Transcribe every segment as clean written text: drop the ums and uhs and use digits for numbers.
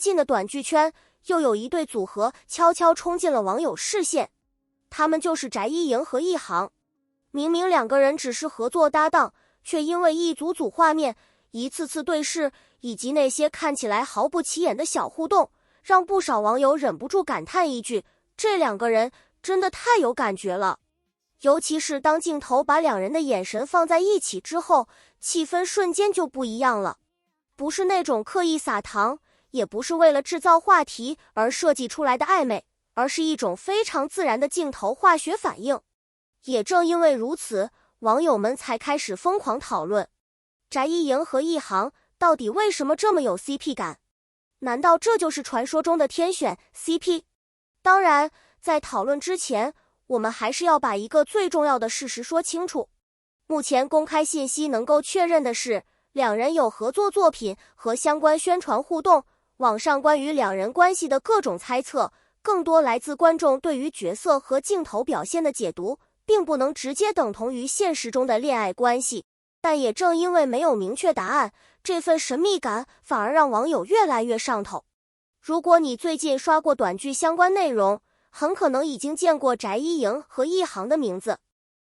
近的短劇圈，又有一對組合悄悄衝進了網友視線，他們就是翟一瑩和易航。明明兩個人只是合作搭檔，卻因為一組畫面、一次次對視，以及那些看起來毫不起眼的小互動，讓不少網友忍不住感嘆一句：這兩個人真的太有感覺了。尤其是當鏡頭把兩人的眼神放在一起之後，氣氛瞬間就不一樣了。不是那種刻意撒糖，也不是為了制造話題而設計出來的曖昧，而是一種非常自然的鏡頭化學反應。也正因為如此，網友們才開始瘋狂討論翟一瑩和易航到底為什麼這麼有 CP 感？難道這就是傳說中的天選 CP？ 當然，在討論之前，我們還是要把一個最重要的事實說清楚。目前公開信息能夠確認的是，兩人有合作作品和相關宣傳互動。網上關於兩人關係的各種猜測，更多來自觀眾對於角色和鏡頭表現的解讀，並不能直接等同於現實中的戀愛關係。但也正因為沒有明確答案，這份神秘感反而讓網友越來越上頭。如果你最近刷過短劇相關內容，很可能已經見過翟一瑩和易航的名字，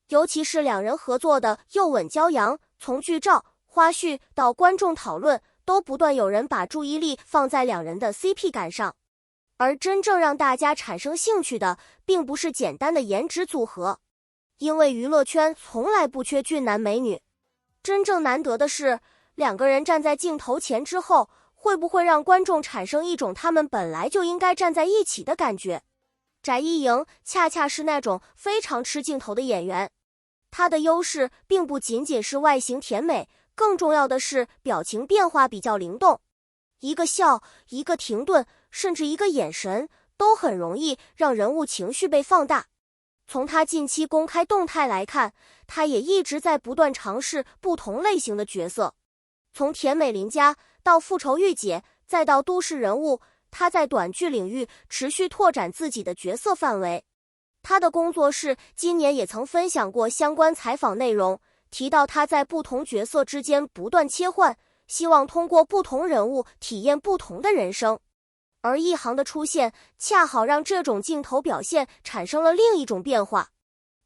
尤其是两人合作的《又吻骄陽》，從劇照、花絮到觀眾討論，都不斷有人把注意力放在兩人的 CP 感上。而真正讓大家產生興趣的，並不是簡單的顏值組合，因為娛樂圈從來不缺俊男美女。真正難得的是，兩個人站在鏡頭前之後，會不會讓觀眾產生一種他們本來就應該站在一起的感覺？翟一瑩恰恰是那種非常吃鏡頭的演員，她的優勢並不僅僅是外形甜美，更重要的是表情變化比較靈動。一個笑，一個停頓，甚至一個眼神，都很容易讓人物情緒被放大。從她近期公開動態來看，她也一直在不斷嘗試不同類型的角色，從甜美鄰家到復仇御姐，再到都市人物，她在短劇領域持續拓展自己的角色範圍。她的工作室今年也曾分享過相關採訪內容，提到她在不同角色之間不斷切換，希望通過不同人物體驗不同的人生。而易航的出現，恰好讓這種鏡頭表現產生了另一種變化。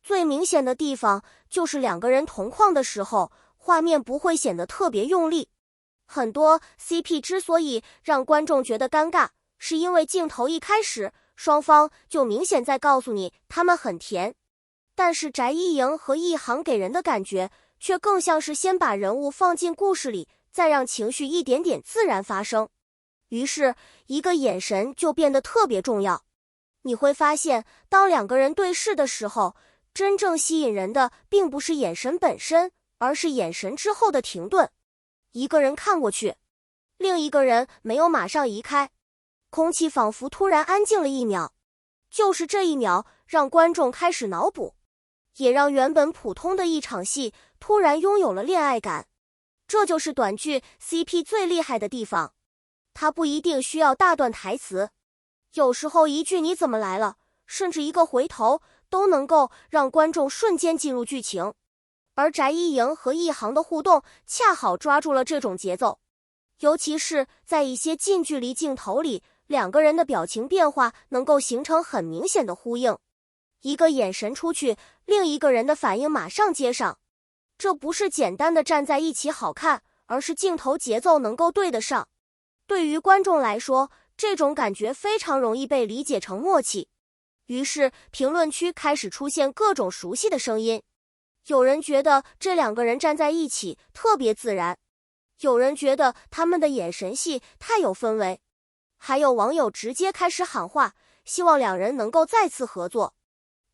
最明顯的地方就是兩個人同框的時候，畫面不會顯得特別用力。很多 CP 之所以讓觀眾覺得尷尬，是因為鏡頭一開始，雙方就明顯在告訴你他們很甜。但是翟一瑩和易航給人的感覺，卻更像是先把人物放進故事裡，再讓情緒一點點自然發生。於是，一個眼神就變得特別重要。你會發現，當兩個人對視的時候，真正吸引人的並不是眼神本身，而是眼神之後的停頓。一個人看過去，另一個人沒有馬上移開，空氣仿佛突然安靜了一秒。就是這一秒，讓觀眾開始腦補，也讓原本普通的一場戲突然擁有了戀愛感。這就是短劇 CP 最厲害的地方。它不一定需要大段台詞，有時候一句你怎麼來了，甚至一個回頭，都能夠讓觀眾瞬間進入劇情。而翟一瑩和易航的互動恰好抓住了這種節奏，尤其是在一些近距離鏡頭裡，兩個人的表情變化能夠形成很明顯的呼應。一個眼神出去，另一個人的反應馬上接上。這不是簡單的站在一起好看，而是鏡頭節奏能夠對得上。對於觀眾來說，這種感覺非常容易被理解成默契。於是評論區開始出現各種熟悉的聲音。有人覺得這兩個人站在一起特別自然，有人覺得他們的眼神戲太有氛圍，還有網友直接開始喊話，希望兩人能夠再次合作。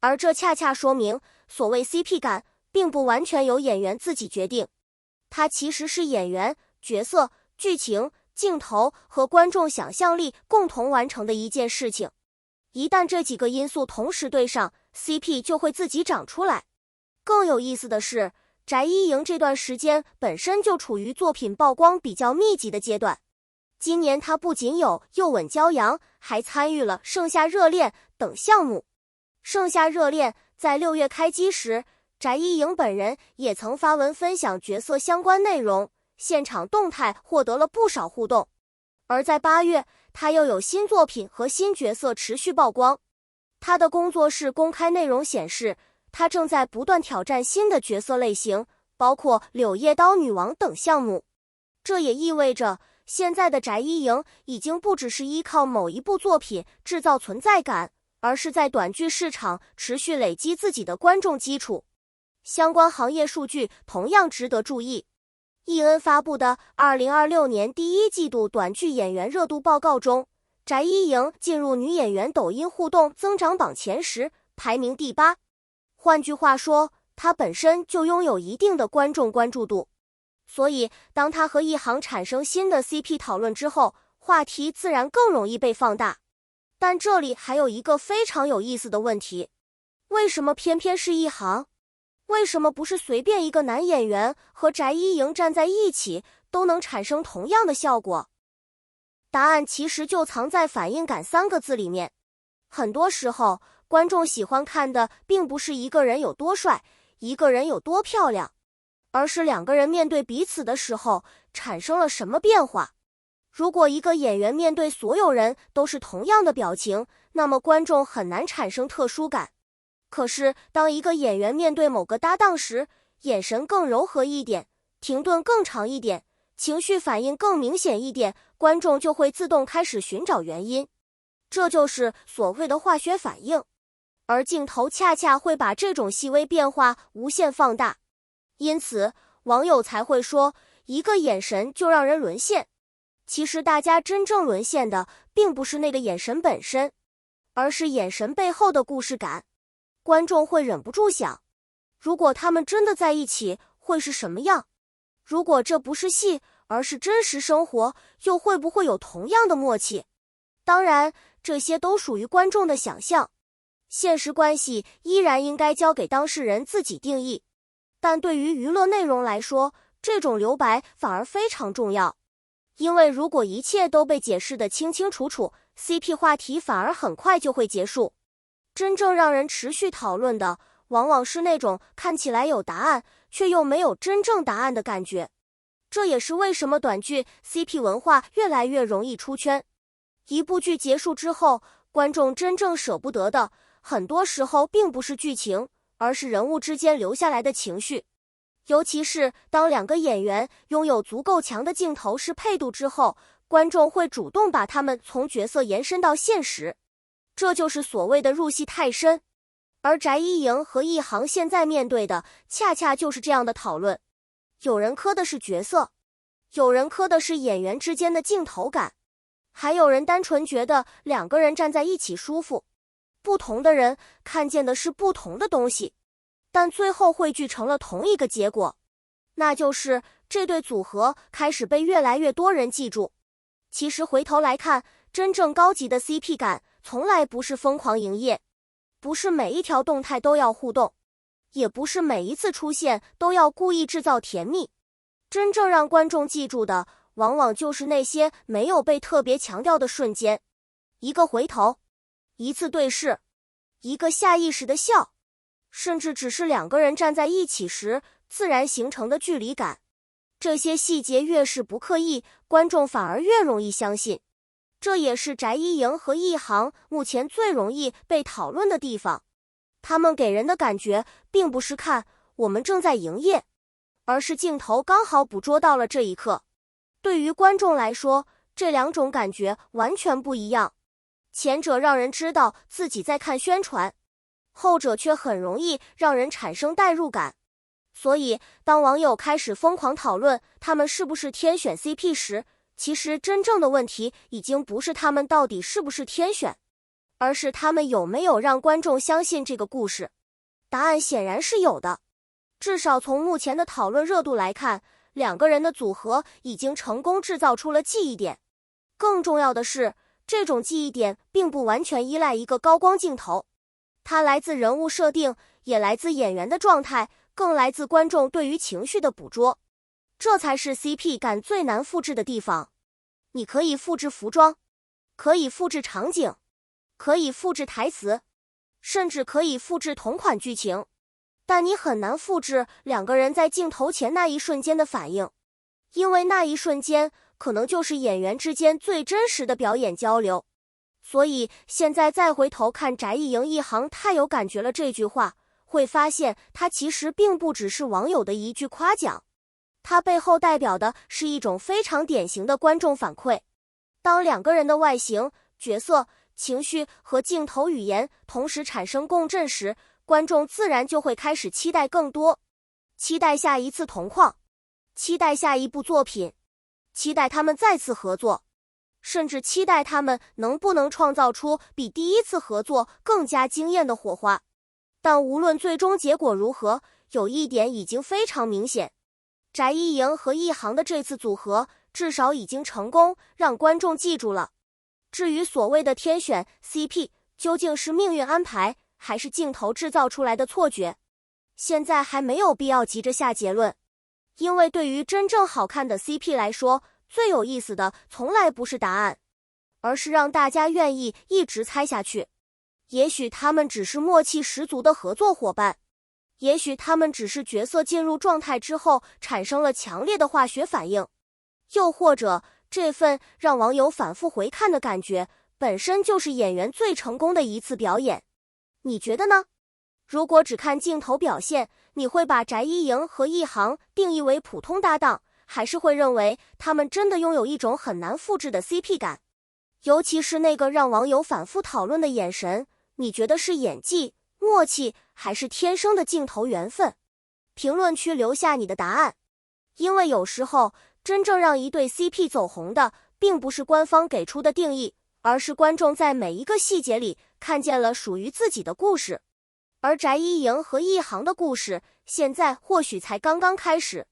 而這恰恰說明，所謂 CP 感並不完全由演員自己決定，它其實是演員、角色、劇情、鏡頭和觀眾想象力共同完成的一件事情。一旦這幾個因素同時對上， CP 就會自己長出來。更有意思的是，翟一瑩這段時間本身就處於作品曝光比較密集的階段。今年她不僅有《又吻驕陽》，還參與了《盛夏熱戀》等項目。《盛夏熱戀》在6月開機時，翟一瑩本人也曾發文分享角色相關內容，現場動態獲得了不少互動。而在8月，他又有新作品和新角色持續曝光。他的工作室公開內容顯示，他正在不斷挑戰新的角色類型，包括柳葉刀女王等項目。這也意味着，現在的翟一瑩已經不只是依靠某一部作品制造存在感，而是在短劇市場持續累積自己的觀眾基礎。相關行業數據同樣值得注意。EN 發布的2026年第一季度短劇演員熱度報告中，翟一瑩進入女演員抖音互動增長榜前10，排名第8。換句話說，她本身就擁有一定的觀眾關注度，所以當她和一航產生新的 CP 討論之後，話題自然更容易被放大。但這裡還有一個非常有意思的問題，為什麼偏偏是一航？為什麼不是隨便一個男演員和翟一瑩站在一起都能產生同樣的效果？答案其實就藏在反應感3個字裡面。很多時候，觀眾喜歡看的並不是一個人有多帥，一個人有多漂亮，而是2個人面對彼此的時候產生了什麼變化。如果一個演員面對所有人都是同樣的表情，那麼觀眾很難產生特殊感。可是，當一個演員面對某個搭檔時，眼神更柔和一點，停頓更長一點，情緒反應更明顯一點，觀眾就會自動開始尋找原因。這就是所謂的化學反應，而鏡頭恰恰會把這種細微變化無限放大。因此，網友才會說，一個眼神就讓人淪陷。其實大家真正淪陷的，並不是那個眼神本身，而是眼神背後的故事感。觀眾會忍不住想，如果他們真的在一起，會是什麼樣？如果這不是戲，而是真實生活，又會不會有同樣的默契？當然，這些都屬於觀眾的想象，現實關係依然應該交給當事人自己定義。但對於娛樂內容來說，這種留白反而非常重要，因為如果一切都被解釋得清清楚楚， CP 話題反而很快就會結束。真正讓人持續討論的，往往是那種看起來有答案，卻又沒有真正答案的感覺。這也是為什麼短劇 CP 文化越來越容易出圈。一部劇結束之後，觀眾真正捨不得的，很多時候並不是劇情，而是人物之間留下來的情緒。尤其是當2個演員擁有足夠強的鏡頭適配度之後，觀眾會主動把他們從角色延伸到現實。這就是所謂的入戲太深，而翟一瑩和一航現在面對的，恰恰就是這樣的討論。有人磕的是角色，有人磕的是演員之間的鏡頭感，還有人單純覺得2個人站在一起舒服。不同的人看見的是不同的東西，但最後匯聚成了同一個結果，那就是這對組合開始被越來越多人記住。其實回頭來看，真正高級的 CP 感從來不是瘋狂營業，不是每一條動態都要互動，也不是每一次出現都要故意制造甜蜜。真正讓觀眾記住的，往往就是那些沒有被特別強調的瞬間，一個回頭，一次對視，一個下意識的笑，甚至只是2個人站在一起時自然形成的距離感。這些細節越是不刻意，觀眾反而越容易相信。這也是翟一瑩和一航目前最容易被討論的地方。他們給人的感覺並不是看我們正在營業，而是鏡頭剛好捕捉到了這一刻。對於觀眾來說，這2種感覺完全不一樣。前者讓人知道自己在看宣傳，後者卻很容易讓人產生代入感。所以，當網友開始瘋狂討論他們是不是天選 CP 時，其實真正的問題已經不是他們到底是不是天選，而是他們有沒有讓觀眾相信這個故事。答案顯然是有的，至少從目前的討論熱度來看，2個人的組合已經成功制造出了記憶點。更重要的是，這種記憶點並不完全依賴一個高光鏡頭，它來自人物設定，也來自演員的狀態，更來自觀眾對於情緒的捕捉。這才是 CP 感最難複製的地方。你可以複製服裝，可以複製場景，可以複製台詞，甚至可以複製同款劇情，但你很難複製2個人在鏡頭前那一瞬間的反應，因為那一瞬間可能就是演員之間最真實的表演交流。所以現在再回頭看翟一營一行太有感覺了這句話，會發現它其實並不只是網友的一句誇獎，它背後代表的是一種非常典型的觀眾反饋。當兩個人的外形、角色、情緒和鏡頭語言同時產生共振時，觀眾自然就會開始期待更多，期待下一次同框，期待下一部作品，期待他們再次合作，甚至期待他們能不能創造出比第一次合作更加驚豔的火花。但無論最終結果如何，有一點已經非常明顯，翟一營和一航的這次組合至少已經成功讓觀眾記住了。至於所謂的天選 CP 究竟是命運安排，還是鏡頭制造出來的錯覺，現在還沒有必要急着下結論。因為對於真正好看的 CP 來說，最有意思的從來不是答案，而是讓大家願意一直猜下去。也許他們只是默契十足的合作夥伴，也許他們只是角色進入狀態之後產生了強烈的化學反應，又或者這份讓網友反覆回看的感覺本身就是演員最成功的一次表演。你覺得呢？如果只看鏡頭表現，你會把翟一營和一航定義為普通搭檔，還是會認為他們真的擁有一種很難複製的 CP 感？尤其是那個讓網友反覆討論的眼神，你覺得是演技、默契，還是天生的鏡頭緣分？評論區留下你的答案。因為有時候，真正讓一對 CP 走紅的，並不是官方給出的定義，而是觀眾在每一個細節裡看見了屬於自己的故事。而翟一營和一航的故事，現在或許才剛剛開始。